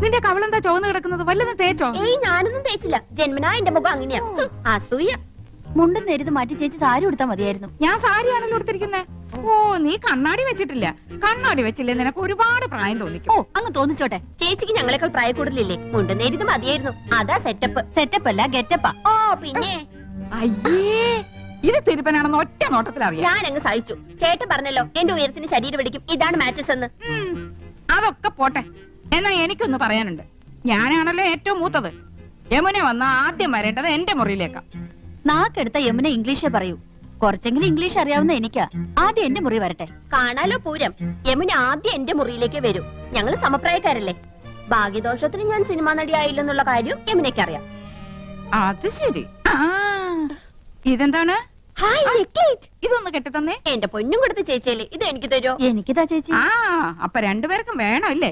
നിന്റെ കവളെന്താ ചുവന്ന് കിടക്കുന്നത്? വല്ലതും തേച്ചോ? ഏയ് ഞാനൊന്നും തേച്ചില്ല. ജന്മനാ എന്റെ മുഖം അങ്ങനെയാ. അസൂയ. മുണ്ടും നേരിത് മാറ്റി ചേച്ചി സാരി ഉടുത്താ മതിയായിരുന്നു. ഞാൻ സാരിയാണല്ലോ എടുത്തിരിക്കുന്നേ. ഓ, നീ കണ്ണാടി വെച്ചിട്ടില്ല. കണ്ണാടി വെച്ചില്ലേ നിനക്ക് ഒരുപാട് പ്രായം തോന്നിക്കും. ഓ, അങ്ങ് തോന്നിച്ചോട്ടെ. ചേച്ചിക്ക് ഞങ്ങളെക്കാൾ പ്രായ കൂടുതലില്ലേ? മുണ്ടും നേരിത് മതിയായിരുന്നു. അതാ സെറ്റപ്പ്. സെറ്റപ്പ് അല്ല ഗെറ്റപ്പാ. ഓ പിന്നെ അയ്യേ, ഇത് തിരുപ്പനാണെന്ന് ഒറ്റ നോട്ടത്തിൽ അറിയാം. ഞാൻ അങ്ങ് സഹിച്ചു. ചേട്ടൻ പറഞ്ഞല്ലോ എന്റെ ഉയരത്തിന് ശരീരം പിടിക്കും, ഇതാണ് മാച്ചസ് എന്ന്. അതൊക്കെ പോട്ടെ. എന്നാ എനിക്കൊന്ന് പറയാനുണ്ട്. ഞാനാണല്ലോ ഏറ്റവും മൂത്തത്. യമുന വന്ന ആദ്യം വരേണ്ടത് എന്റെ മുറിയിലേക്കാ. നാക്കെടുത്ത യമുന ഇംഗ്ലീഷേ പറയൂ. കുറച്ചെങ്കിലും ഇംഗ്ലീഷ് അറിയാവുന്ന എനിക്കാ. ആദ്യം എന്റെ മുറി വരട്ടെ. കാണാലോ പൂരം. യമുന ആദ്യം എന്റെ മുറിയിലേക്ക് വരൂ. ഞങ്ങള് സമപ്രായക്കാരല്ലേ. ഭാഗ്യദോഷത്തിന് ഞാൻ സിനിമാ നടി ആയില്ലെന്നുള്ള കാര്യം യമുനയ്ക്ക് അറിയാം. അത് ശരി. ഇതെന്താണ്? ഇതൊന്ന് കെട്ടി തന്നെ. എന്റെ പൊന്നും കൊടുത്ത ചേച്ചിയല്ലേ, ഇത് എനിക്ക് തരുമോ? എനിക്കിതാ ചേച്ചി. അപ്പൊ രണ്ടുപേർക്കും വേണം അല്ലേ?